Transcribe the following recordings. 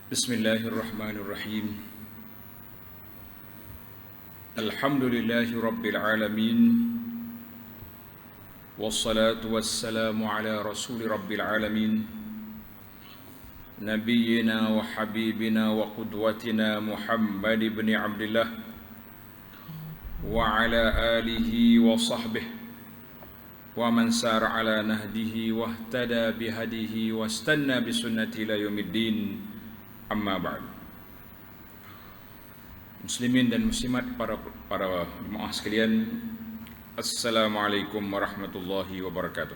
Bismillahirrahmanirrahim. Alhamdulillahi rabbil alamin. Wassalatu wassalamu ala rasuli rabbil alamin. Nabiyyina wa habibina wa qudwatina Muhammad ibn Abdullah wa ala alihi wa sahbihi wa man sara ala nahdihi wa ihtada bihadihi wa istanna bisunnati ila yaumiddin. Amma ba'd. Muslimin dan muslimat, para jemaah sekalian, Assalamualaikum warahmatullahi wabarakatuh.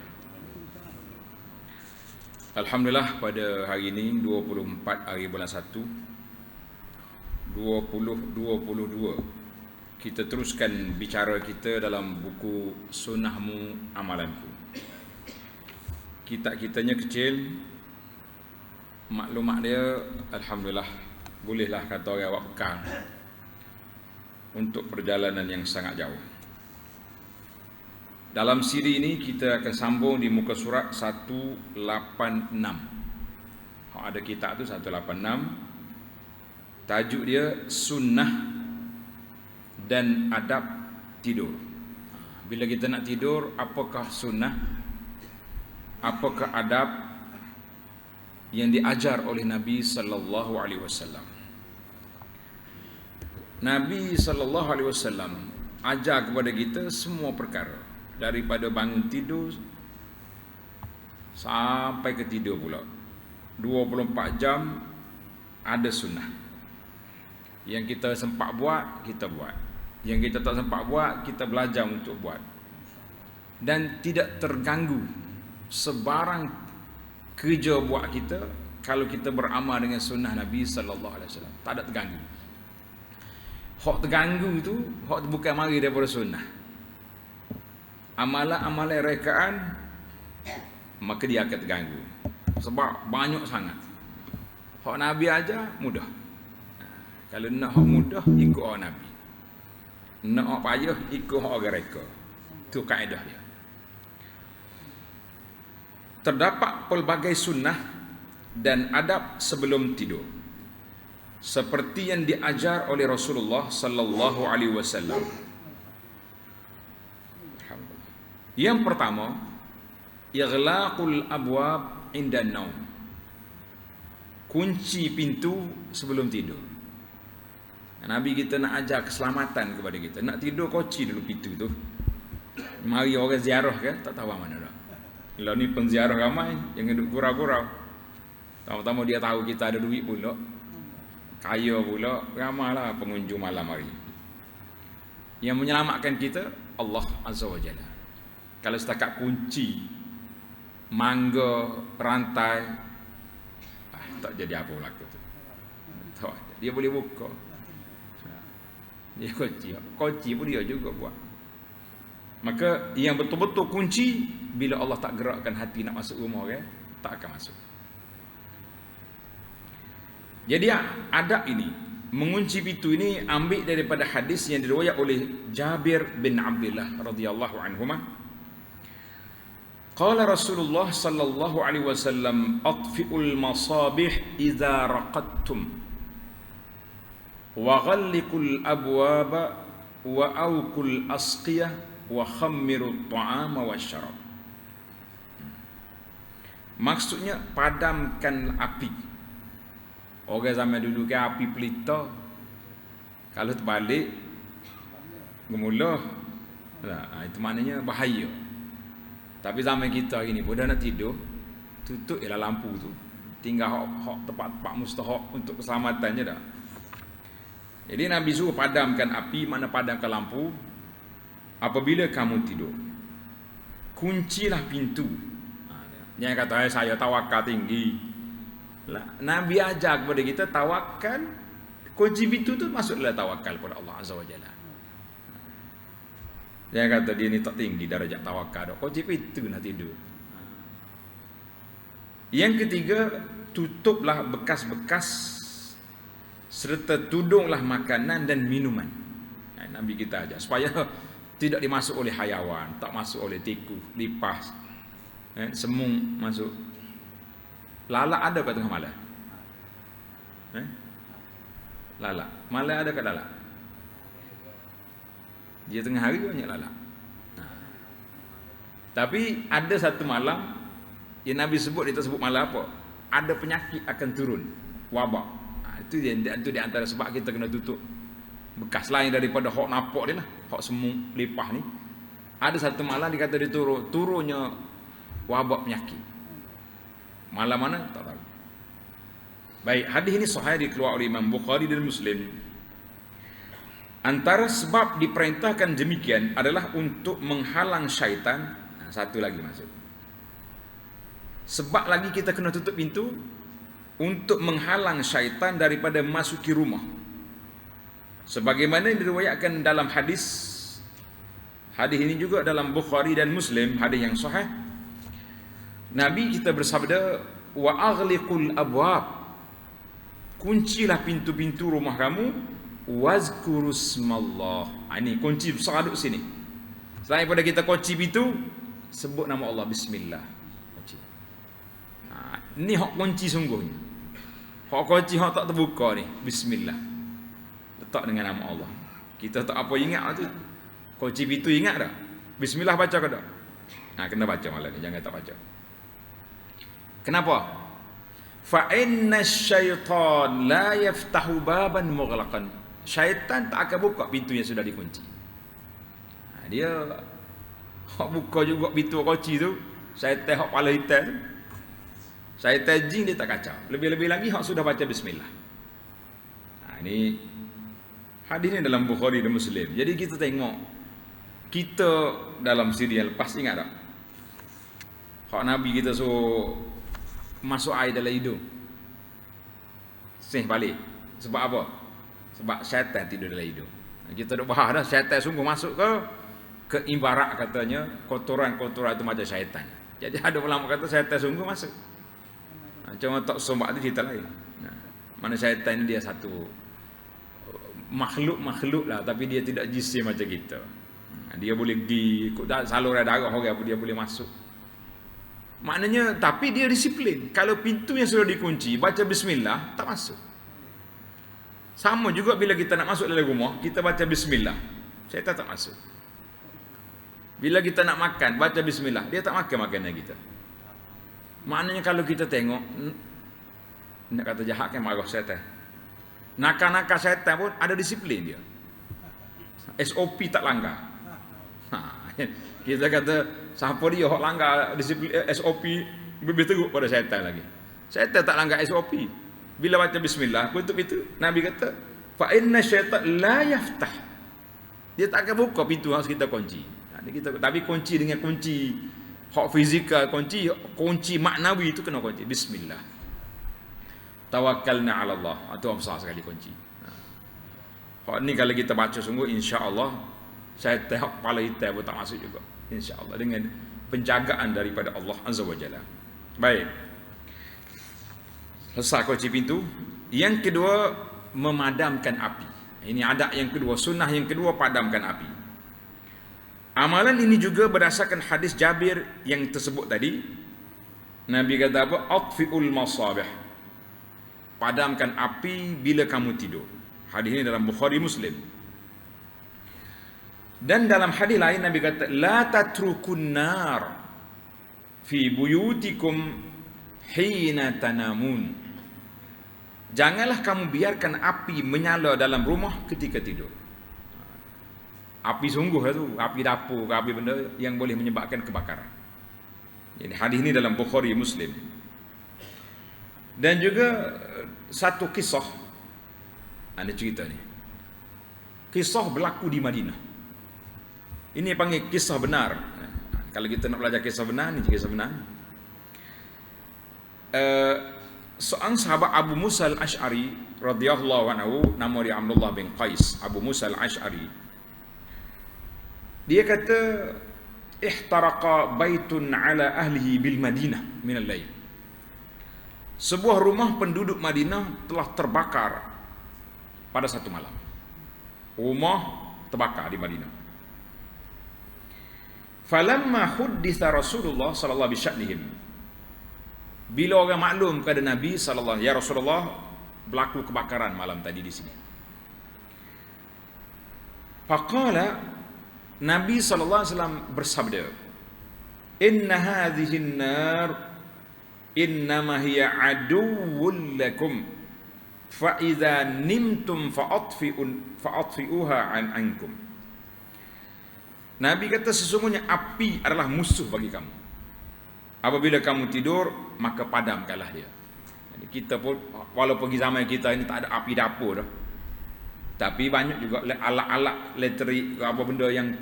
Alhamdulillah, pada hari ini 24 hari bulan 1 2022, kita teruskan bicara kita dalam buku Sunnahmu Amalanku. Kitab kitanya kecil, maklumat dia alhamdulillah bolehlah kata orang awak bekal untuk perjalanan yang sangat jauh. Dalam siri ini kita akan sambung di muka surat 186. Ada kitab tu 186. Tajuk dia Sunnah dan Adab Tidur. Bila kita nak tidur, apakah sunnah, apakah adab yang diajar oleh Nabi sallallahu alaihi wasallam. Nabi sallallahu alaihi wasallam ajar kepada kita semua perkara, daripada bangun tidur sampai ke tidur pula. 24 jam ada sunnah. Yang kita sempat buat, kita buat. Yang kita tak sempat buat, kita belajar untuk buat. Dan tidak terganggu sebarang kerja buat kita kalau kita beramal dengan sunnah Nabi sallallahu alaihi wasallam. Tak ada terganggu. Hak terganggu tu hak bukan mari daripada sunnah. Amalan-amalan rekaan, maka dia akan terganggu. Sebab banyak sangat. Hak Nabi aja mudah. Kalau nak hak mudah, ikut hak Nabi. Nak hak payah, ikut hak orang reka. Itu kaedah dia. Terdapat pelbagai sunnah dan adab sebelum tidur, seperti yang diajar oleh Rasulullah sallallahu alaihi wasallam. Yang pertama, ighlaqul abwab inda naum. Kunci pintu sebelum tidur. Nabi kita nak ajar keselamatan kepada kita. Nak tidur, kunci dulu pintu tu. Mari orang ziarah ke, tak tahu mana dah. Kalau ni penziarah ramai, jangan duduk gurau-gurau. Pertama-tama dia tahu kita ada duit pula, kaya pula, ramailah pengunjung malam hari. Yang menyelamatkan kita Allah Azza wa Jalla. Kalau setakat kunci, mangga, perantai, tak jadi apa belaka tu. Dia boleh buka. Dia kunci pun dia juga buat. Maka yang betul-betul kunci, bila Allah tak gerakkan hati nak masuk rumah orang, tak akan masuk. Jadi adab ini, mengunci pintu ini, ambil daripada hadis yang diriwayat oleh Jabir bin Abdullah radhiyallahu anhuma. Qala Rasulullah sallallahu alaihi wasallam, atfi'ul masabih idza raqadtum wa ghalliqul abwaba wa awqul asqiyah wa khammiru ta'ama wasyarab. Maksudnya padamkan api. Orang zaman dulu ke api pelita, kalau terbalik gemuluh, itu maknanya bahaya. Tapi zaman kita hari ni pun dah nak tidur, tutup ialah lampu tu. Tinggal hak tempat-tempat mustahak untuk keselamatan je dah. Jadi Nabi suruh padamkan api, mana padamkan lampu apabila kamu tidur. Kuncilah pintu. Jangan kata saya tawakal tinggi. Nabi ajar kepada kita tawakal. Kunci pintu tu masuklah tawakal kepada Allah Azza wa Jalla. Jangan kata dia ni tak tinggi darjat tawakal. Kunci pintu nak tidur. Yang ketiga, tutuplah bekas-bekas serta tudunglah makanan dan minuman. Nabi kita ajar supaya tidak dimasuk oleh hayawan, tak masuk oleh tikus, lipas, semung masuk. Lalat ada kat tengah malam. Lalat. Malam ada kat lalat. Dia tengah hari banyak lalat. Tapi ada satu malam yang Nabi sebut, dia tak sebut malam apa. Ada penyakit akan turun, wabak. Itu di antara sebab kita kena tutup bekas lain daripada hok napok dia lah, hok semu lepah ni. Ada satu malam dikata dia turunnya wabak penyakit. Malam mana tak tahu. Baik, hadis ini sahih dikeluarkan oleh Imam Bukhari dan Muslim. Antara sebab diperintahkan demikian adalah untuk menghalang syaitan. Satu lagi maksud. Sebab lagi kita kena tutup pintu untuk menghalang syaitan daripada masuki rumah. Sebagaimana diriwayatkan dalam hadis. Hadis ini juga dalam Bukhari dan Muslim, hadis yang sahih. Nabi kita bersabda, wa aghliqul abwab. Kuncilah pintu-pintu rumah kamu, wazkurusmallah. Ini kunci besar duduk sini. Selain pada kita kunci pintu, sebut nama Allah, bismillah. Kunci. Ini hak kunci sungguhnya. Hak kunci hak tak terbuka ni, bismillah. Letak dengan nama Allah. Kita tak apa ingat tu. Kunci pintu ingat tak? Bismillah baca ke tak? Kena baca malam ni, jangan tak baca. Kenapa? Fa inna syaitan la yaftahu baban mughlaqan. Syaitan tak akan buka pintu yang sudah dikunci. Dia hak buka juga pintu kunci tu, syaitan hak kepala hitam tu. Syaitan jin dia tak kacau. Lebih-lebih lagi hak sudah baca bismillah. Ini hadis ni dalam Bukhari dan Muslim. Jadi kita tengok, kita dalam siri yang lepas ingat tak? Hak Nabi kita suruh masuk air dalam hidung, sih balik. Sebab apa? Sebab syaitan tidur dalam hidung. Kita duk bahas dah, syaitan sungguh masuk ke ibarat katanya kotoran-kotoran itu macam syaitan. Jadi ada ulama kata syaitan sungguh masuk. Cuma tak sombak tu cerita lain. Mana syaitan ni dia satu makhluk lah, tapi dia tidak jisim macam kita. Dia boleh ikut saluran darah orang apa, dia boleh masuk. Maknanya, tapi dia disiplin. Kalau pintu yang sudah dikunci, baca bismillah, tak masuk. Sama juga bila kita nak masuk dalam rumah, kita baca bismillah, syaitan tak masuk. Bila kita nak makan, baca bismillah, dia tak makan makanan kita. Maknanya kalau kita tengok, nak kata jahat kan marah syaitan. Nakal-nakal syaitan pun ada disiplin dia. SOP tak langgar. Kita kata siapa dia hok langgar disiplin SOP, lebih teruk pada syaitan lagi. Syaitan tak langgar SOP. Bila baca bismillah, tutup itu. Nabi kata, fa inna syaitan la yaftah. Dia tak akan buka pintu harus kita kunci. Tapi kunci dengan kunci hak fizikal, kunci maknawi itu kena kunci bismillah. Tawakkalna 'ala Allah. Itu besar sekali kunci. Hak ni kalau kita baca sungguh, insya-Allah syaitan hak kepala hitam pun tak masuk juga, insya-Allah, dengan penjagaan daripada Allah Azza wa Jalla. Baik. Selesai kunci pintu. Yang kedua, memadamkan api. Ini adab yang kedua, sunnah yang kedua, padamkan api. Amalan ini juga berdasarkan hadis Jabir yang tersebut tadi. Nabi kata apa? Atfi'ul masabih. Padamkan api bila kamu tidur. Hadis ini dalam Bukhari Muslim. Dan dalam hadis lain Nabi kata, la tatrukun nar fi buyutikum hina tanamun. Janganlah kamu biarkan api menyala dalam rumah ketika tidur. Api sungguh tu, api dapur, api benda yang boleh menyebabkan kebakaran. Jadi hadis ini dalam Bukhari Muslim. Dan juga satu kisah, ada cerita ni. Kisah berlaku di Madinah. Ini panggil kisah benar. Kalau kita nak belajar kisah benar, ni kisah benar. Seorang sahabat Abu Musa al-Ash'ari radhiyallahu anhu, nama dia Abdullah bin Qais. Abu Musa al-Ash'ari, dia kata, ihtaraqa baitun ala ahlihi bil Madinah min al-lail. Sebuah rumah penduduk Madinah telah terbakar pada satu malam. Rumah terbakar di Madinah. Falamma hudditha Rasulullah sallallahu alaihi wasallam, bila orang maklum kepada Nabi sallallahu, ya Rasulullah, berlaku kebakaran malam tadi di sini. Faqala, Nabi SAW bersabda, inna hadhihi an-nar innama hiya aduwwun lakum fa idza nimtum fa'atfi'uha ankum. Nabi kata sesungguhnya api adalah musuh bagi kamu. Apabila kamu tidur, maka padamkanlah dia. Jadi kita pun, walaupun zaman kita ini tak ada api dapur dah, tapi banyak juga alat-alat elektrik, apa benda yang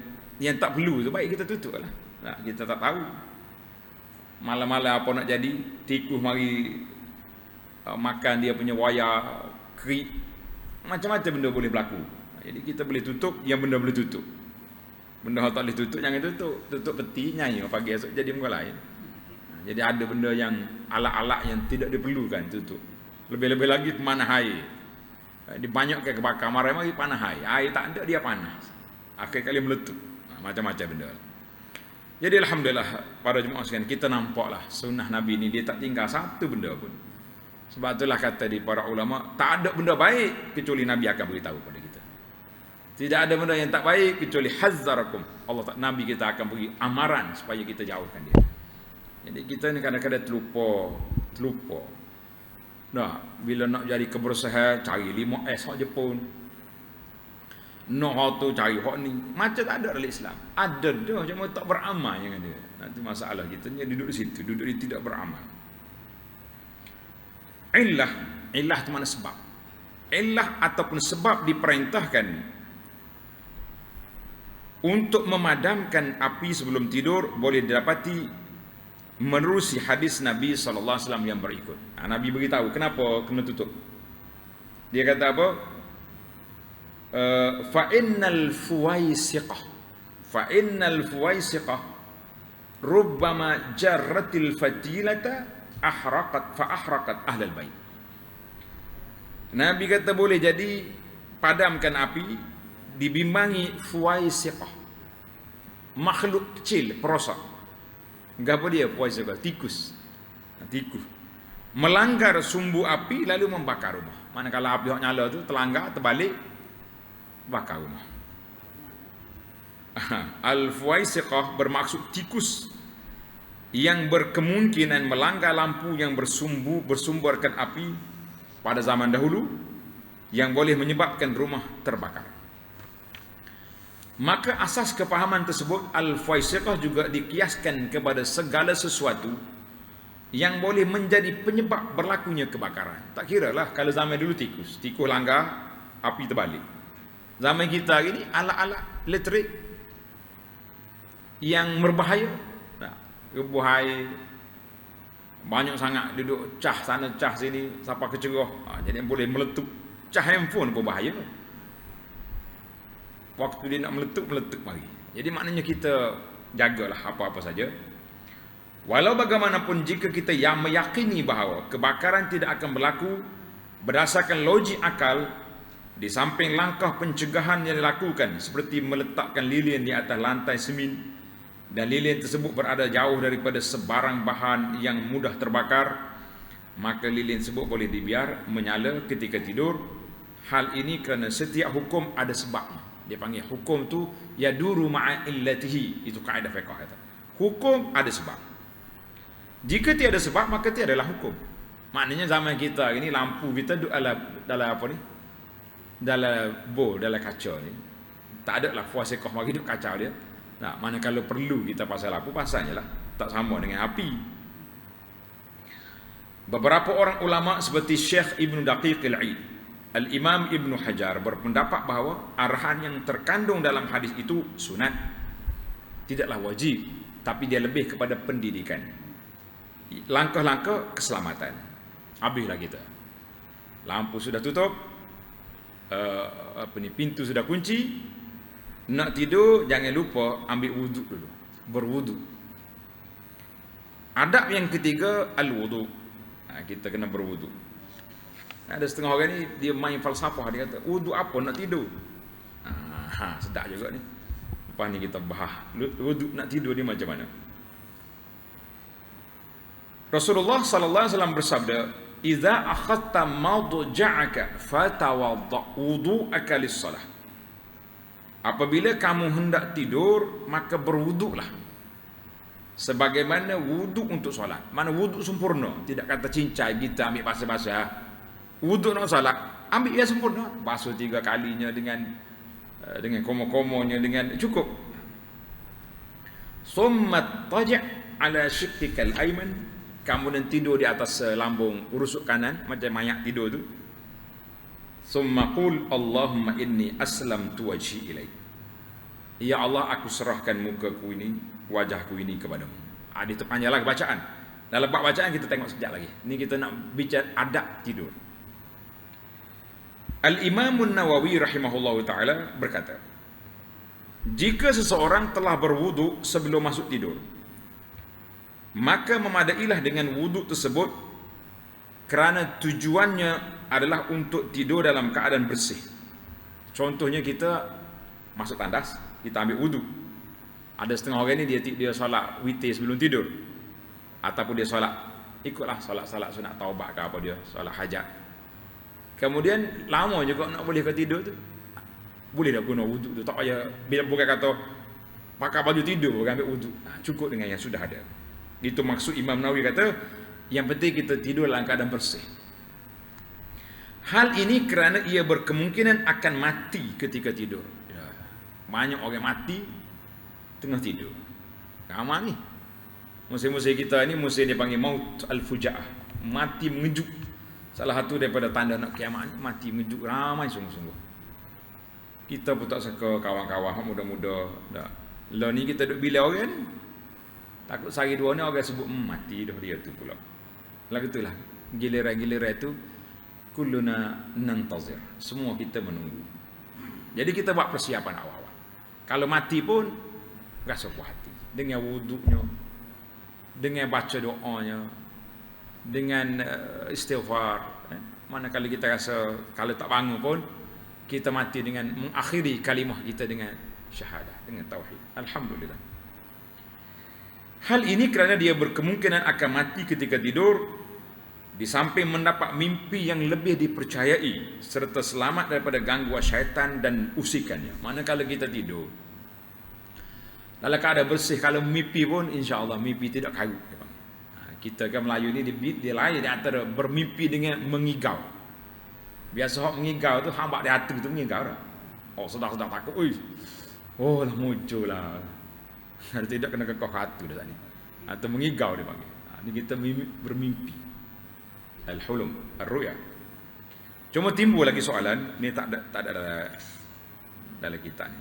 tak perlu tu, baik kita tutup lah. Nah, kita tak tahu malam-malam apa nak jadi, tikus mari makan dia punya wayar, kerik, macam-macam benda boleh berlaku. Jadi kita boleh tutup yang benda boleh tutup. Benda tak boleh tutup jangan tutup. Tutup peti nyanyi pagi esok jadi muka lain. Jadi ada benda yang alat-alat yang tidak diperlukan tutup. Lebih-lebih lagi pemanah air. Dia banyak ke kebakar mari panah air. Air tak ada dia panas. Akhir kali meletup. Macam-macam benda. Jadi alhamdulillah para jemaah sekalian, kita nampaklah sunnah Nabi ni dia tak tinggal satu benda pun. Sebab itulah kata di para ulama, tak ada benda baik kecuali Nabi akan beritahu kepada kita. Tidak ada benda yang tak baik kecuali hazzarakum. Nabi kita akan beri amaran supaya kita jauhkan dia. Jadi kita ni kadang-kadang terlupa. Nah, bila nak jadi kebersihan cari 5S hak Jepun. Nak tu cari hak ni. Macam tak ada dalam Islam. Ada dah, cuma tak beramal yang ada. Nanti masalah kita ni duduk di situ, duduk di tidak beramal. Illah tu mana sebab? Illah ataupun sebab diperintahkan untuk memadamkan api sebelum tidur boleh didapati menerusi hadis Nabi SAW yang berikut. Nabi beritahu kenapa kena tutup. Dia kata apa? Fa innal fuwaisiqah rubbama jarratil fatilata ahraqat ahlal bait. Nabi kata boleh jadi padamkan api dibimbangi fuwaisiqah, makhluk kecil perosak. Apa dia fuwaisiqah? Tikus melanggar sumbu api lalu membakar rumah. Manakala api hok nyala tu terlanggar terbalik bakar rumah. Al-fuwaisiqah bermaksud tikus yang berkemungkinan melanggar lampu yang bersumberkan api pada zaman dahulu yang boleh menyebabkan rumah terbakar. Maka asas kefahaman tersebut al-fuwaisiqah juga dikiaskan kepada segala sesuatu yang boleh menjadi penyebab berlakunya kebakaran. Tak kiralah kalau zaman dulu tikus langgar api terbalik. Zaman kita hari ni alat-alat elektrik yang berbahaya. Rebuh air banyak sangat, duduk cah sana cah sini sampai kecerah. Jadi boleh meletup. Cah handphone pun bahaya. Waktu dia nak meletup mari. Jadi maknanya kita jagalah apa-apa saja. Walau bagaimanapun jika kita yang meyakini bahawa kebakaran tidak akan berlaku berdasarkan logik akal, di samping langkah pencegahan yang dilakukan seperti meletakkan lilin di atas lantai semen dan lilin tersebut berada jauh daripada sebarang bahan yang mudah terbakar, maka lilin tersebut boleh dibiar menyala ketika tidur. Hal ini kerana setiap hukum ada sebabnya. Dia panggil hukum tu yaduru ma'a illatihi. Itu kaedah fiqh kata. Hukum ada sebab. Jika tiada sebab maka tiadalah hukum. Maknanya zaman kita ini lampu kita duduk dalam apa ni? Dalam bowl, dalam kaca ni. Tak ada lah fuwaisiqah mari duduk kacau dia. Nah, mana kalau perlu kita pasal lampu pasangnya lah. Tak sama dengan api. Beberapa orang ulama seperti Syekh Ibn Daqiq al-Aid, Al-Imam Ibn Hajar berpendapat bahawa arahan yang terkandung dalam hadis itu sunat, tidaklah wajib, tapi dia lebih kepada pendidikan, langkah-langkah keselamatan. Habislah kita, lampu sudah tutup, pintu sudah kunci, nak tidur jangan lupa ambil wuduk dulu, berwuduk. Adab yang ketiga al-wuduk. Kita kena berwuduk. Ada setengah orang ni dia main falsafah, dia kata wuduk apa nak tidur. Sedap juga ni. Lepas ni kita bahas wuduk nak tidur ni macam mana. Rasulullah sallallahu alaihi wasallam bersabda, idza akhadta madja'aka fatawadda wudu'aka lis-salah. Apabila kamu hendak tidur, maka berwuduklah sebagaimana wuduk untuk solat. Mana wuduk sempurna, tidak kata cincai kita ambil basah-basah. Wuduk nak solat, ambil yang sempurna, basuh 3 kalinya dengan komo-komonya, dengan cukup. Summa taja' ala shiqqikal ayman, kamu dan tidur di atas lambung rusuk kanan macam mayat tidur tu. Summa qul Allahumma inni aslamtu wajhi ilaik. Ya Allah, aku serahkan mukaku ini, wajahku ini kepadamu. Itu panjanglah bacaan. Dalam bab bacaan kita tengok sekejap lagi. Ni kita nak bicara adab tidur. Al-Imam An-Nawawi rahimahullahu taala berkata, jika seseorang telah berwuduk sebelum masuk tidur, maka memadailah dengan wuduk tersebut kerana tujuannya adalah untuk tidur dalam keadaan bersih. Contohnya kita masuk tandas, kita ambil wuduk. Ada setengah orang ni dia solat witir sebelum tidur, ataupun dia solat ikutlah solat sunat taubat ke apa, dia solat hajat. Kemudian lama juga nak boleh ke tidur tu, boleh dah guna wuduk tu. Tak payah bila bukan kata pakai baju tidur ambil wuduk. Cukup dengan yang sudah ada. Itu maksud Imam Nawawi kata, yang penting kita tidur dalam keadaan bersih. Hal ini kerana ia berkemungkinan akan mati ketika tidur. Banyak orang mati tengah tidur. Ramai ni. Musim-musim kita ni musim dia panggil maut al-fujaah, mati mengejut. Salah satu daripada tanda nak kiamat ni, mati mengejut ramai sungguh-sungguh. Kita pun tak suka kawan-kawan muda-muda dah. Lah ni kita duduk bila orang ni, takut sehari dua ni orang sebut mati dah dia tu pula. Lagu itulah giliran-giliran tu kulluna nantazir. Semua kita menunggu. Jadi kita buat persiapan awal-awal. Kalau mati pun rasa puas hati dengan wuduknya, dengan baca doanya, dengan istighfar. Manakala kita rasa kalau tak bangun pun kita mati dengan mengakhiri kalimah kita dengan syahadah, dengan tauhid. Alhamdulillah. Hal ini kerana dia berkemungkinan akan mati ketika tidur, di samping mendapat mimpi yang lebih dipercayai serta selamat daripada gangguan syaitan dan usikannya. Manakala kita tidur dalam keadaan bersih, kalau mimpi pun insya-Allah mimpi tidak karut. Kita kan Melayu ni dia lain di antara bermimpi dengan mengigau. Biasa hak mengigau tu hambak di hati tu mengigau dah. Oh sedar-sedar takut, oi. Oh lah muncul lah. Ada tidak kena kekoh hati dah tadi. Atau mengigau dia panggil. Ni kita bermimpi. Al-hulum, ar-ru'ya. Cuma timbul lagi soalan, ni tak ada dalam kita ni.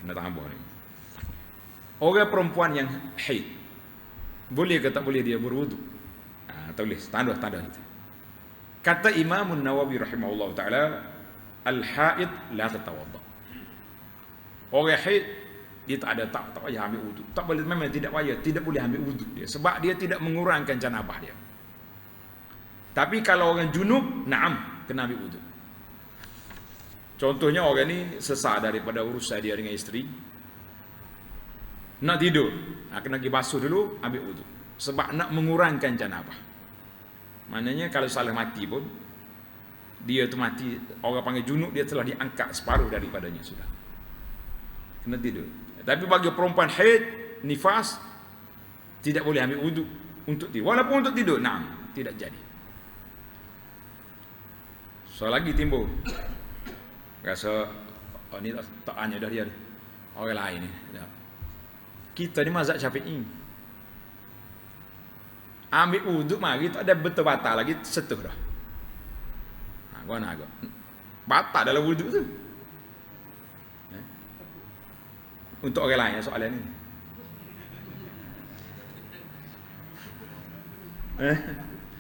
Kena tambah ni. Orang perempuan yang haid, boleh ke tak boleh dia berwuduk? Tulis tanda-tanda itu. Kata Imam An-Nawawi rahimahullah taala, al-haid la tatawadda. Orang haid dia tak payah ambil wuduk. Tak boleh, memang tidak boleh ambil wuduk dia sebab dia tidak mengurangkan janabah dia. Tapi kalau orang junub, na'am, kena ambil wuduk. Contohnya orang ni sesak daripada urusan dia dengan isteri, nak tidur, kena pergi basuh dulu, ambil wuduk. Sebab nak mengurangkan janabah. Maknanya kalau salah mati pun, dia tu mati, orang panggil junub, dia telah diangkat separuh daripadanya sudah. Kena tidur. Tapi bagi perempuan haid, nifas, tidak boleh ambil wuduk untuk tidur. Walaupun untuk tidur, na'am, tidak jadi. So lagi timbul rasa ni tak hanya dah dia, orang lain ni. Kita ni mazhab Syafi'i, ambil wuduk mari tak ada betul batal lagi, setuh dah. Gua nak agak batal dalam wuduk tu. Untuk orang lain soalan ni.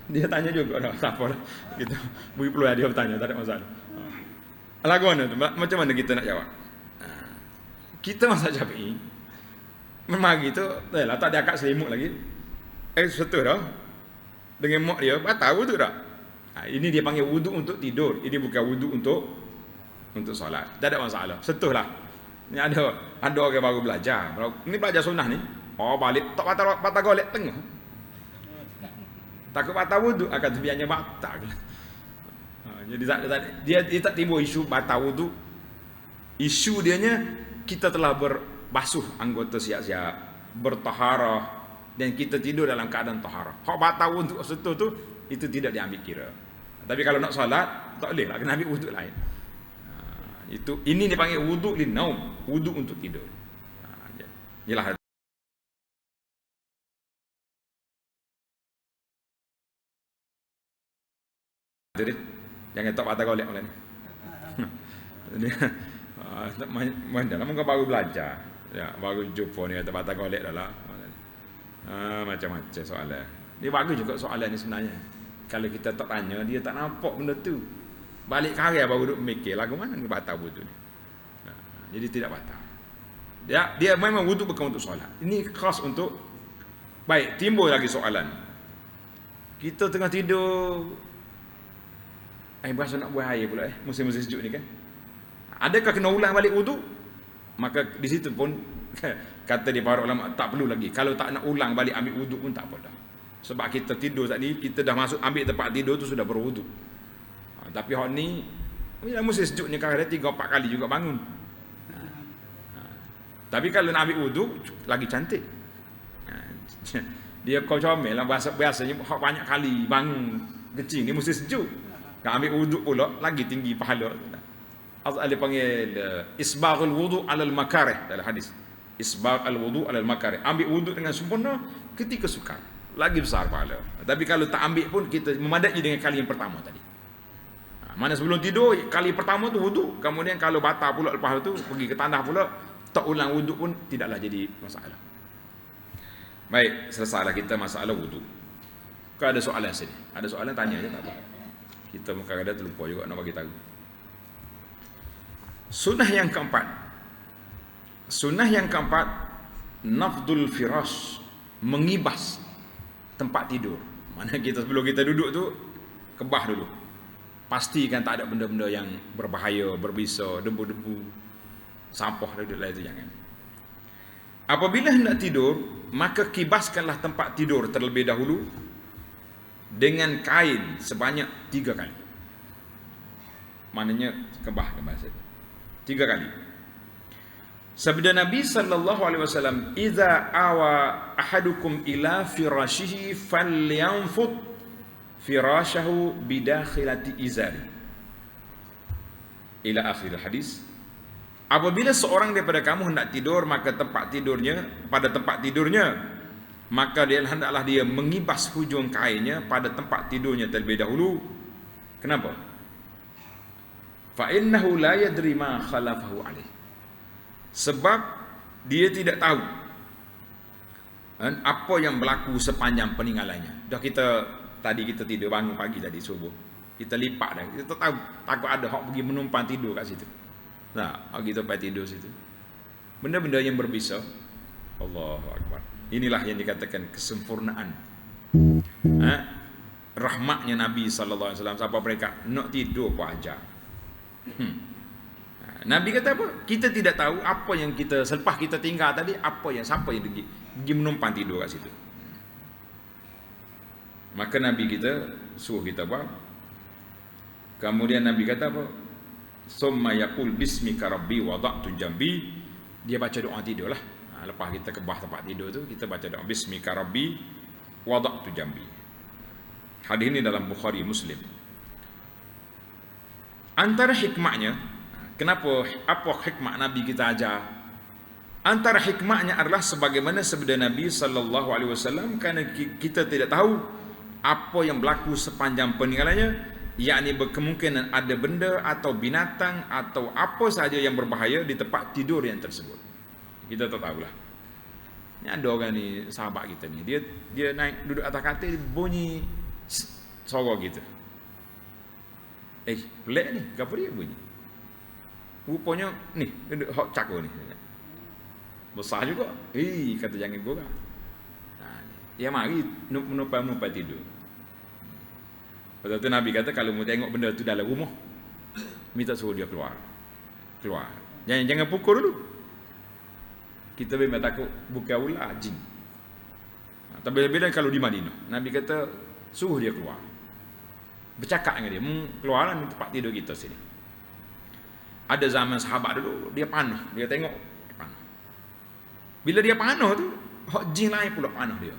Dia tanya juga dah, tak apalah. Kita beri peluang dia bertanya, tak ada masalah. Lagu mana tu? Macam mana kita nak jawab? Kita mazhab Syafi'i, memang gitu, lah tak ada akad selimut lagi. Setuh dah. Dengan mak dia, batal wuduk dah. Ini dia panggil wuduk untuk tidur. Ini bukan wuduk untuk solat. Tak ada masalah. Setuh lah. Ni ada orang baru belajar. Ni belajar sunnah ni. Oh balik tak patah golek tengah. Takut batal wuduk akan sebiarnya batal. Jadi dia tak timbul isu batal wuduk. Isu dianya kita telah berbasuh anggota siap-siap, bertaharah dan kita tidur dalam keadaan taharah. Hak batal wuduk setu tu itu tidak diambil kira. Tapi kalau nak solat tak boleh lah, kena ambil wuduk lain. Itu ini dipanggil wuduk linaum, wuduk untuk tidur. Yalah. Jadi jangan tak patah golek malam ni. Mana lama kau baru belajar. Ya, baru jumpa ni kata patah golek dah lah. Macam-macam soalan. Dia bagus juga soalan ni sebenarnya. Kalau kita tak tanya, dia tak nampak benda tu. Balik karya baru duduk mikir lagu mana ni batal wuduk ni. Jadi tidak batal. Dia memang wuduk bukan untuk solat. Ini khas untuk baik, timbul lagi soalan. Kita tengah tidur berasa nak buang air pula musim-musim sejuk ni kan. Adakah kena ulang balik wuduk? Maka di situ pun kata dia para ulama tak perlu lagi. Kalau tak nak ulang balik ambil wuduk pun tak apa dah. Sebab kita tidur saat ni, kita dah masuk ambil tempat tidur tu sudah berwuduk. Tapi hak ni musim sejuk ni kadang-kadang 3-4 kali juga bangun. Tapi kalau nak ambil wuduk lagi cantik. Dia kau comel lah biasanya hak banyak kali bangun kecil ni musim sejuk. Kalau ambil wuduk pula lagi tinggi pahala. Azal dia panggil isbaghul wudu' alal makarih dalam hadis. Isbagh al wudu' alal makarih. Ambil wuduk dengan sempurna ketika sukar. Lagi besar pahala. Tapi kalau tak ambil pun kita memadai dengan kali yang pertama tadi. Mana sebelum tidur kali pertama tu wuduk, kemudian kalau batal pula lepas tu pergi ke tanah pula tak ulang wuduk pun tidaklah jadi masalah. Baik, selesailah kita masalah wuduk. Kau ada soalan sini? Ada soalan tanya aja tak apa. Kita kadang-kadang terlupa juga nak bagi tahu. Sunnah yang keempat, nafdul firash, mengibas tempat tidur. Mana kita sebelum kita duduk tu kebah dulu. Pastikan tak ada benda-benda yang berbahaya, berbisa, debu-debu, sampah duduk lah, itu jangan. Apabila hendak tidur, maka kibaskanlah tempat tidur terlebih dahulu dengan kain sebanyak 3 kali. Maknanya kebah 3 kali. Sabda Nabi sallallahu alaihi wasallam, "Idza awa ahadukum ila firashihi falyanfut firashahu bidakhilati izari." Ila akhir hadis. Apabila seorang daripada kamu hendak tidur, maka pada tempat tidurnya, maka hendaklah dia mengibas hujung kainnya pada tempat tidurnya terlebih dahulu. Kenapa? Fa innahu la yadri ma khalafahu alaih. Sebab dia tidak tahu apa yang berlaku sepanjang peninggalannya. Dah tadi kita tidur bangun pagi tadi subuh. Kita lipat dah. Kita tahu takut ada hak pergi menumpang tidur kat situ. Nah, kita pergi tidur situ. Benda-benda yang berbisa. Allahu akbar. Inilah yang dikatakan kesempurnaan. Rahmatnya Nabi sallallahu alaihi wasallam sampai mereka nak tidur pun ajar. Nabi kata apa? Kita tidak tahu apa yang kita selepas kita tinggal tadi, siapa yang pergi menumpang tidur kat situ. Maka Nabi kita suruh kita buat. Kemudian Nabi kata apa? Summa yaqul bismika rabbi wada'tu jambi. Dia baca doa tidur lah. Lepas kita kebah tempat tidur tu, kita baca doa bismika rabbi wada'tu jambi. Hadis ini dalam Bukhari Muslim. Antara hikmahnya, apa hikmah Nabi kita ajar? Antara hikmahnya adalah sebagaimana sabda Nabi sallallahu alaihi wasallam, kerana kita tidak tahu apa yang berlaku sepanjang peninggalannya, yakni berkemungkinan ada benda atau binatang atau apa sahaja yang berbahaya di tempat tidur yang tersebut. Kita tak tahulah. Ni ada orang ni, sahabat kita ni, dia naik duduk atas katil, bunyi suara kita. Pelik ni, kenapa dia bunyi? Rupanya ni, duduk hok cakor ni. Besar juga. Kata jangan korang. Dia mari menumpai tidur. Lepas tu Nabi kata kalau mu tengok benda tu dalam rumah, minta suruh dia keluar. Jangan pukul dulu. Kita memang takut bukan ular, jin. Tapi bila kalau di Madinah, Nabi kata Suruh dia keluar. Bercakap dengan dia, keluarlah ni tempat tidur kita sini. Ada zaman sahabat dulu, dia panah. Dia tengok, dia panah. Bila dia panah tu, hak jin lain pula panah dia.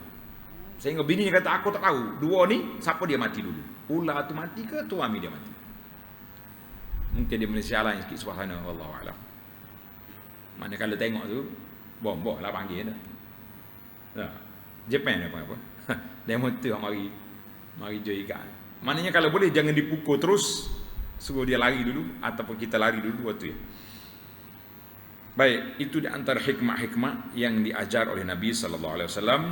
Sehingga bini dia kata, aku tak tahu. Dua ni, siapa dia mati dulu? Ular tu mati ke suami dia mati? Mungkin dia Malaysia lain sikit suasana, wallahualam. Mana kalau tengok tu, bom lah panggil dah. Nah, Japan apa? Dia motor mari join ikan. Maknanya kalau boleh jangan dipukul terus, suruh dia lari dulu ataupun kita lari dulu waktu ya. Baik, itu di antara hikmah-hikmah yang diajar oleh Nabi sallallahu alaihi wasallam.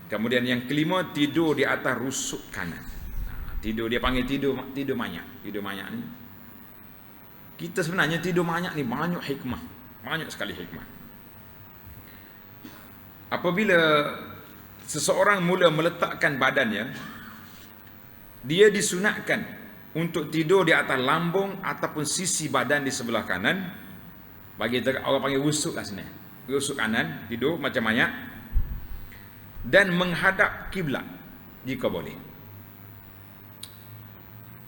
Kemudian yang kelima, tidur di atas rusuk kanan. Tidur dia panggil tidur manyak. Tidur manyak ni. Kita sebenarnya tidur manyak ni banyak hikmah. Banyak sekali hikmah. Apabila seseorang mula meletakkan badannya, dia disunatkan untuk tidur di atas lambung ataupun sisi badan di sebelah kanan. Bagi orang panggil rusuk lah sebenarnya. Rusuk kanan, tidur macam manyak. Dan menghadap kiblat jika boleh.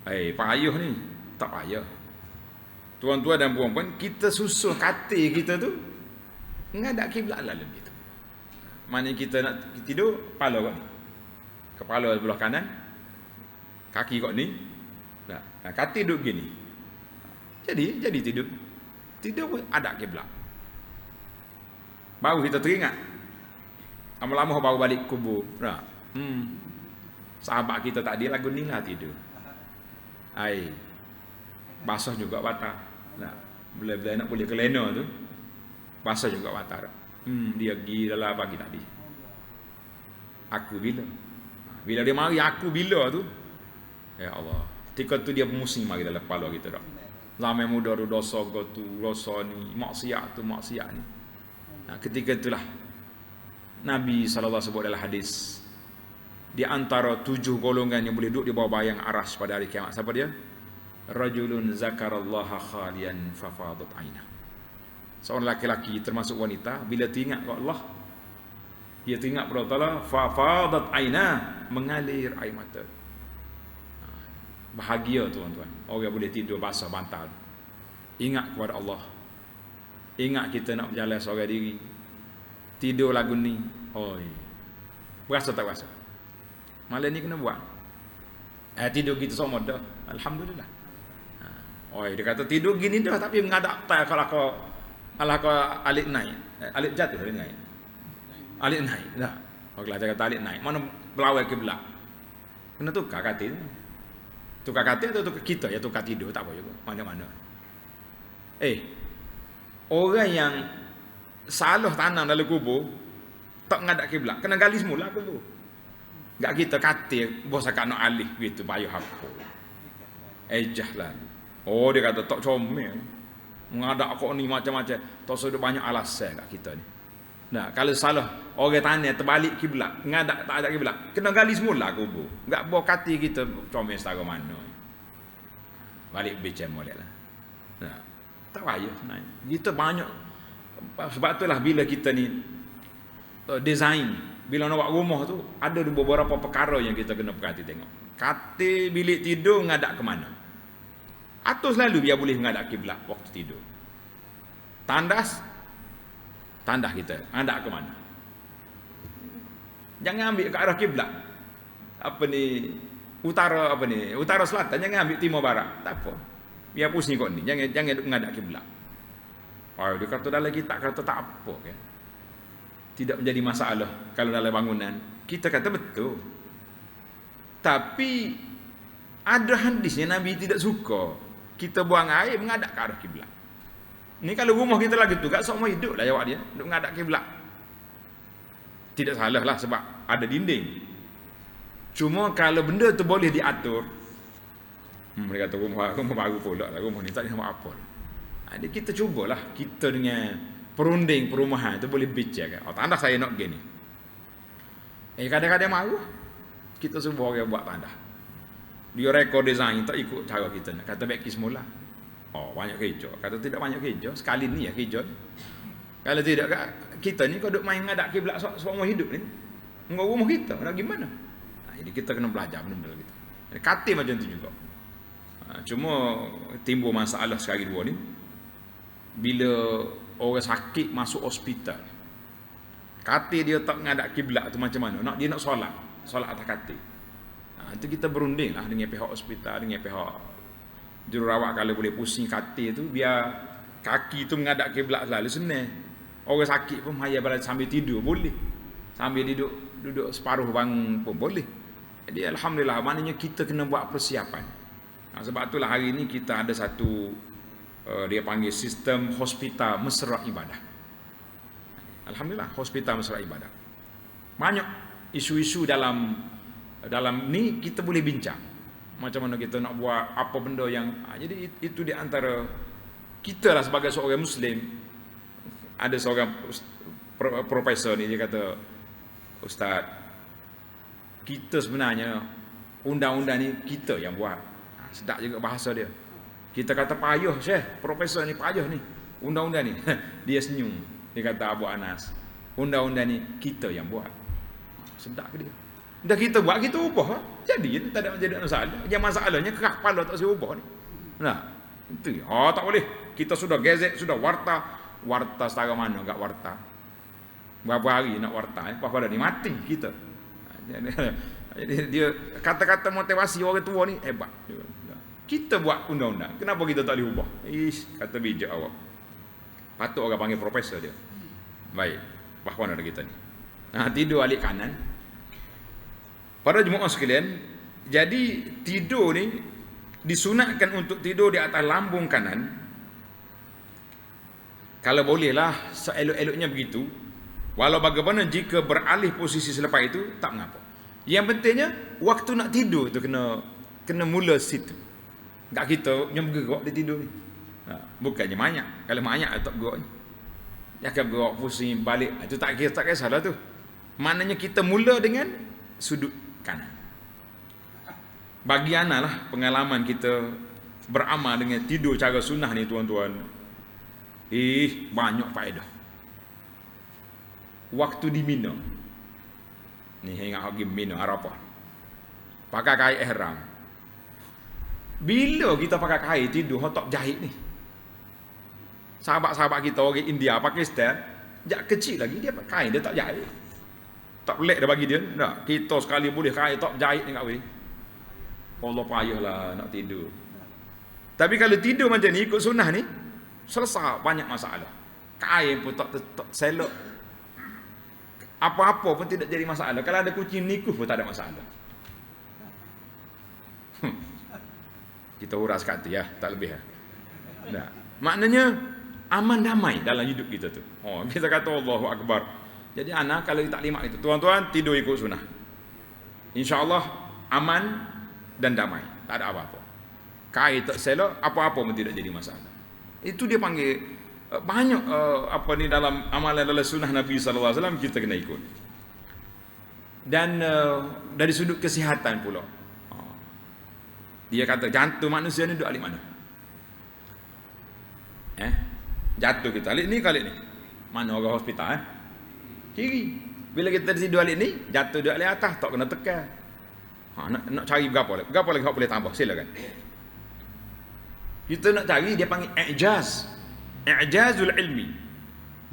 Payah ni. Tak payah. Tuan-tuan dan puan-puan, kita susuh katil kita tu menghadap kiblat lah lebih tu. Mana kita nak tidur, kepala kat ni. Kepala sebelah kanan, kaki kat ni. Nah, katil duduk gini. Jadi tidur. Tidur pun hadap kiblat. Baru kita teringat. Lama-lama baru balik kubur. Nah. Sahabat kita tadi lagu ni lah tidur. Basah juga batal. Nah, bila nak boleh kelena tu, basah juga batal. Dia pergi dalam pagi tadi. Aku bila? Bila dia mari aku bila tu? Ya Allah. Ketika tu dia musing mari dalam kepala kita dah. Zaman muda tu dosa tu, dosa ni, maksiat tu, maksiat ni. Nah, ketika itulah Nabi SAW sebut dalam hadis, di antara 7 golongan yang boleh duduk di bawah bayang aras pada hari kiamat. Siapa dia? Rajulun zakarallaha khalian fafadat aina. Seorang laki-laki termasuk wanita, bila teringat kepada Allah, dia teringat kepada Allah, fafadat aina, mengalir air mata. Bahagia tuan-tuan, orang boleh tidur basah bantal. Ingat kepada Allah. Ingat kita nak berjalan seorang diri. Tidur lagu ni. Berasa tak berasa? Malam ni kena buat. Tidur gitu semua dah. Alhamdulillah. Dia kata tidur gini dah tapi menghadap kalau kau alik naik. Alik jatuh alik naik. Alik naik. Dah. Oklah dia kata alik naik. Mana belawai kiblat. Kena tukar katil. Tukar katil atau tukar kita ya tukar tidur tak apa juga. Mana-mana. Orang yang salah tanam dalam kubur tak menghadap kiblat, kena gali semula kubur. Gak kita katil bos akan nak alih gitu payah apa. Jahlan. Dia kata tak comel. Menghadap kok ni macam-macam. Tak sudah banyak alasan kat kita ni. Nah, kalau salah orang tanya terbalik kiblat, menghadap tak ada kiblat, kena gali semula kubur. Gak bawa katil kita comel setara mana. Balik becam moleklah. Nah, tak payah sebenarnya. Kita banyak. Sebab itulah bila kita ni design, bila nak buat rumah tu ada beberapa perkara yang kita kena perhati tengok. Katil bilik tidur menghadap ke mana? Atur selalu biar boleh menghadap kiblat waktu tidur. Tandas kita menghadap ke mana? Jangan ambil ke arah kiblat. Utara selatan, jangan ambil timur barat. Tak apa. Biar pusing kau ni. Jangan menghadap kiblat. Dia kata dalam kitab kata tak apa kan. Tidak menjadi masalah kalau dalam bangunan. Kita kata betul. Tapi ada hadisnya Nabi tidak suka kita buang air menghadap ke arah kiblat. Ni kalau rumah kita lagi tu kat semua hiduplah jawab dia, duk menghadap kiblat. Tidak salah lah sebab ada dinding. Cuma kalau benda tu boleh diatur. Mereka kata rumah baru pula lah, rumah ni tak ada apa. Jadi kita cubalah kita dengan perunding perumahan tu boleh bincang kan. Tandas saya nak gini. Kadang-kadang maru kita semua orang buat tandas. Dia rekod design tak ikut cara kita nak. Kata baik semula. Banyak kerja. Kata tidak banyak kerja. Sekali ni ya kerja. Kalau tidak kita ni kau duk main ngadak kiblat semua hidup ni. Engkau rumah kita nak gimana? Jadi kita kena belajar benda-benda gitu. Jadi katil macam tu juga. Cuma timbul masalah sekali dua ni bila orang sakit masuk hospital. Katil dia tak ngadak kiblat tu macam mana? Dia nak solat atas katil. Itu kita berunding lah dengan pihak hospital, dengan pihak jururawat kalau boleh pusing katil tu biar kaki tu menghadap kiblat selalu senang. Orang sakit pun hayal berada sambil tidur boleh. Sambil duduk separuh bangun pun boleh. Jadi alhamdulillah maknanya kita kena buat persiapan. Sebab itulah hari ini kita ada satu dia panggil sistem hospital mesra ibadah. Alhamdulillah hospital mesra ibadah. Banyak isu-isu dalam ni kita boleh bincang macam mana kita nak buat apa benda yang jadi itu di antara kita lah sebagai seorang Muslim. Ada seorang profesor ni dia kata, Ustaz, kita sebenarnya undang-undang ni kita yang buat. Sedap juga bahasa dia. Kita kata payah Syekh, profesor ni payah ni undang-undang ni. Dia senyum, dia kata Abu Anas, undang-undang ni kita yang buat. Sedap ke dia? Dah kita buat, kita ubah. Jadi tak ada jadi masalah. Yang masalahnya keras kepala tak saya ubah ni. Nah, itu. Tak boleh. Kita sudah gazet, sudah warta setara mana enggak warta. Berapa hari nak warta, lepas pada ni mati kita. Jadi dia kata-kata motivasi orang tua ni hebat. Kita buat undang-undang. Kenapa kita tak boleh ubah? Kata bijak awak. Patut orang panggil profesor dia. Baik. Bahawa ada kita ni. Tidur alik kanan. Para jemaah sekalian, jadi tidur ni disunatkan untuk tidur di atas lambung kanan. Kalau bolehlah seelok-eloknya begitu. Walau bagaimana jika beralih posisi selepas itu tak mengapa. Yang pentingnya waktu nak tidur tu kena mula situ. Tak kita yang bergerak dia tidur ni. Bukannya banyak. Kalau banyak tak gerak ni. Dia akan gerak pusing balik. Itu tak kisahlah tu. Maknanya kita mula dengan sudut kanan. Bagi ana lah pengalaman kita beramal dengan tidur cara sunnah ni tuan-tuan. Banyak faedah. Waktu di Mina. Ni ingat lagi Mina Arafah. Pakai kain ihram. Bila kita pakai kain tidur tak jahit ni. Sahabat-sahabat kita orang India, Pakistan, jak kecil lagi dia pakai kain dia tak jahit. Tak pelik dah bagi dia. Tak. Kita sekali boleh kain tak jahit ni kat weh. Allah payahlah nak tidur. Tapi kalau tidur macam ni ikut sunnah ni, selesai banyak masalah. Kain pun tak selok. Apa-apa pun tidak jadi masalah. Kalau ada kucing nikuf pun tak ada masalah. Kita uras kat tu ya, tak lebih ya. Nah, maknanya aman damai dalam hidup kita tu. Kita kata Allahu Akbar. Jadi anak kalau tak lima itu, tuan-tuan tidur ikut sunnah. InsyaAllah aman dan damai. Tak ada apa-apa. Kain tak selok, apa-apa pun tidak jadi masalah. Itu dia panggil banyak apa ni dalam amalan dalam sunnah Nabi sallallahu alaihi wasallam kita kena ikut. Dan dari sudut kesihatan pula. Dia kata jantung manusia ni duduk alik mana? Jatuh kita alik ni kali ni. Mana orang hospital kiri. Bila kita tidur alik ni, jatuh duduk alik atas, tak kena tekan. Nak cari berapa lagi? Berapa lagi hak boleh tambah? Silakan. Kita nak cari dia panggil i'jazul ilmi.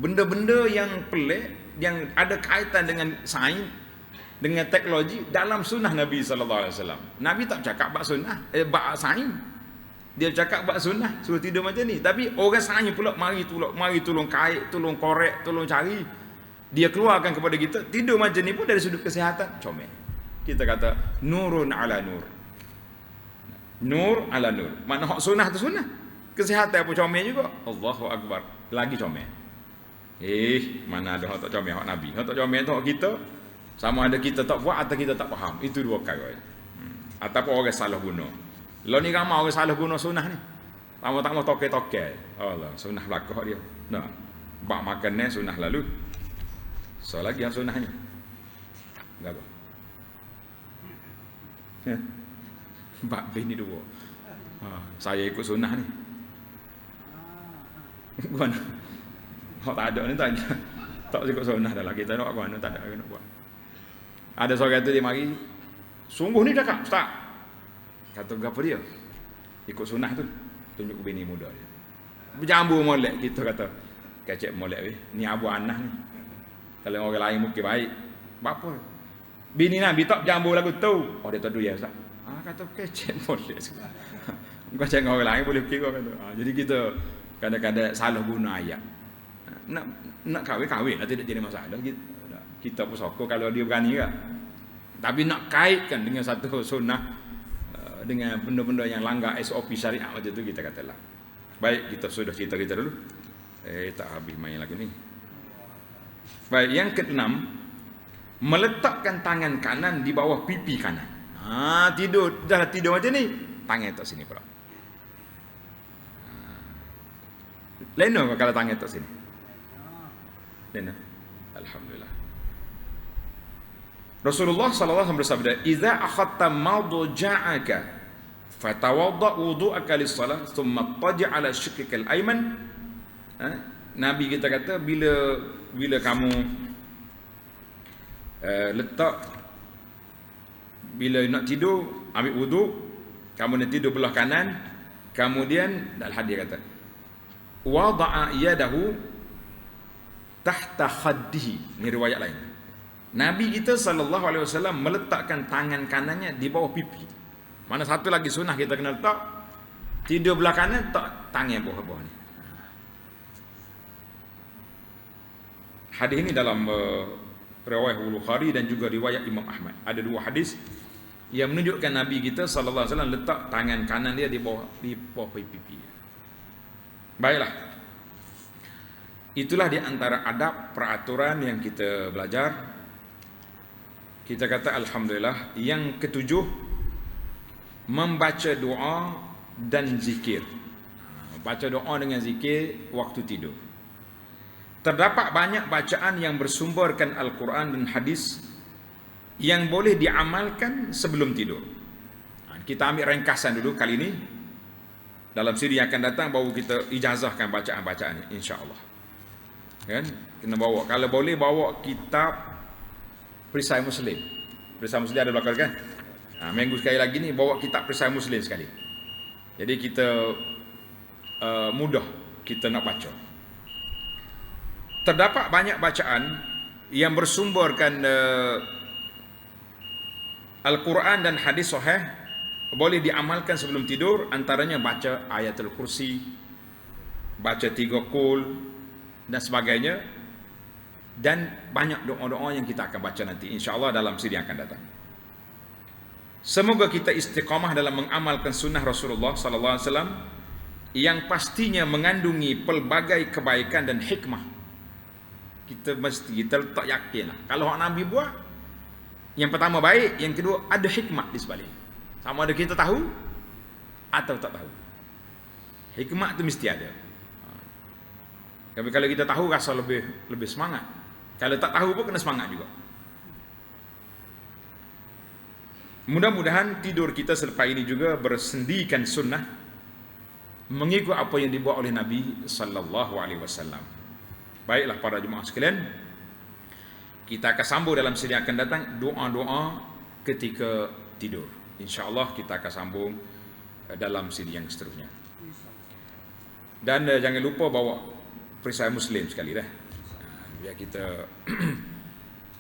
Benda-benda yang pelik yang ada kaitan dengan sains, dengan teknologi dalam sunnah Nabi sallallahu alaihi wasallam. Nabi tak cakap bab sunnah, bab sains. Dia cakap bab sunnah, suruh tidur macam ni. Tapi orang sains pula mari tolong kait, tolong korek, tolong cari. Dia keluarkan kepada kita tidur macam ni pun dari sudut kesihatan comel. Kita kata nurun ala nur. Nur ala nur. Makna hak sunnah tu sunnah. Kesihatan pun comel juga. Allahu Akbar. Lagi comel. Mana ada hak tak comel hak Nabi. Hak tak comel tu hak kita. Sama ada kita tak buat atau kita tak faham. Itu dua perkara. Ataupun orang salah guna. Lo ni ramai orang salah guna sunnah ni. Tama-tama toke-toke. Allah, sunnah belakang dia. Nah, bak makan ni sunnah lalu. So lagi yang sunnah ni. Berapa? Bak bini dua. Saya ikut sunnah ni. Gimana? Tak ada ni tak ada. Tak ikut sunnah dah lah. Kita nak gimana tak ada nak buat. Ada seorang tu dia mari Sungguh ni cakap, Ustaz. Kata apa dia? Ikut sunnah tu. Tunjuk bini muda dia. Berjambu molek kita kata. Kecek molek weh. Ni Abu Anas ni. Kalau orang lain mungkin baik. Apa? Bini Nabi tak berjambu lagu tu. Oh dia tahu ya Ustaz. Kata kecek molek. Kau cakap orang lain boleh kira kata. Jadi kita kadang-kadang salah guna ayat. Nak kahwin lah, tidak jadi masalah. Kita pun sokong kalau dia berani ke. Tapi nak kaitkan dengan satu sunnah, dengan benda-benda yang langgar SOP syariat macam tu, kita katalah. Baik, kita sudah cerita kita dulu. Tak habis main lagu ni. Baik, yang keenam, meletakkan tangan kanan di bawah pipi kanan. Tidur, dah tidur macam ni, tangan tak sini pula. Lena kalau tangan tak sini. Lena. Alhamdulillah. Rasulullah sallallahu alaihi wasallam bersabda, "Idza akhadta mawduja'aka fatawadda wudu'aka lis-salah, thumma taji' ala shiqqikal ayman." Nabi kita kata bila kamu letak, bila nak tidur, ambil wuduk, kamu nak tidur belah kanan, kemudian dalam hadis kata, wada'a yadahu tahta khaddihi. Ini riwayat lain. Nabi kita sallallahu alaihi wasallam meletakkan tangan kanannya di bawah pipi. Mana satu lagi sunnah kita kena letak, tidur belah kanan, tak tangan bawah-bawah ni. Hadis ini dalam riwayat Bukhari dan juga riwayat Imam Ahmad. Ada dua hadis yang menunjukkan Nabi kita sallallahu alaihi wasallam letak tangan kanan dia di bawah pipi. Baiklah. Itulah di antara adab peraturan yang kita belajar. Kita kata alhamdulillah. Yang ketujuh, membaca doa dan zikir. Baca doa dengan zikir waktu tidur. Terdapat banyak bacaan yang bersumberkan Al-Quran dan hadis yang boleh diamalkan sebelum tidur. Kita ambil ringkasan dulu kali ini. Dalam siri yang akan datang baru kita ijazahkan bacaan-bacaan ini, insya-Allah. Kan? Kena bawa. Kalau boleh bawa kitab Perisai Muslim. Perisai Muslim ada belakang kan? Minggu sekali lagi ni bawa kitab Perisai Muslim sekali. Jadi kita mudah kita nak baca. Terdapat banyak bacaan yang bersumberkan Al-Quran dan hadis sahih boleh diamalkan sebelum tidur. Antaranya baca ayatul kursi, baca 3 qul dan sebagainya, dan banyak doa-doa yang kita akan baca nanti insya-Allah dalam siri yang akan datang. Semoga kita istiqamah dalam mengamalkan sunnah Rasulullah sallallahu alaihi wasallam yang pastinya mengandungi pelbagai kebaikan dan hikmah. Kita letak yakinlah kalau hak Nabi buat, yang pertama baik, yang kedua ada hikmah di sebalik. Sama ada kita tahu atau tak tahu. Hikmah itu mesti ada. Tapi kalau kita tahu rasa lebih semangat. Kalau tak tahu pun kena semangat juga. Mudah-mudahan tidur kita selepas ini juga bersendikan sunnah, mengikut apa yang dibuat oleh Nabi sallallahu alaihi wasallam. Baiklah para jemaah sekalian, kita akan sambung dalam siri yang akan datang doa-doa ketika tidur. InsyaAllah kita akan sambung dalam siri yang seterusnya. Dan jangan lupa bawa Perisai Muslim sekali dah. Biar kita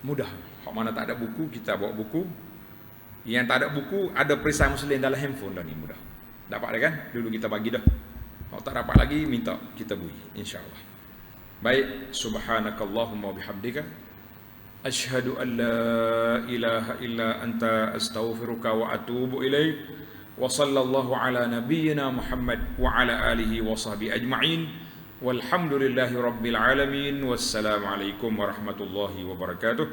mudah. Hak mana tak ada buku, kita bawa buku. Yang tak ada buku, ada Perisai Muslim dalam handphone dah ni, mudah. Dapat dah kan? Dulu kita bagi dah. Hak tak dapat lagi, minta kita beri, insya-Allah. Baik, subhanakallahumma bihamdika asyhadu an la ilaha illa anta astaghfiruka wa atubu ilaik. Wa sallallahu ala nabiyyina Muhammad wa ala alihi wa sahbihi ajma'in. Walhamdulillahi rabbil alamin. Wassalamu alaikum warahmatullahi wabarakatuh.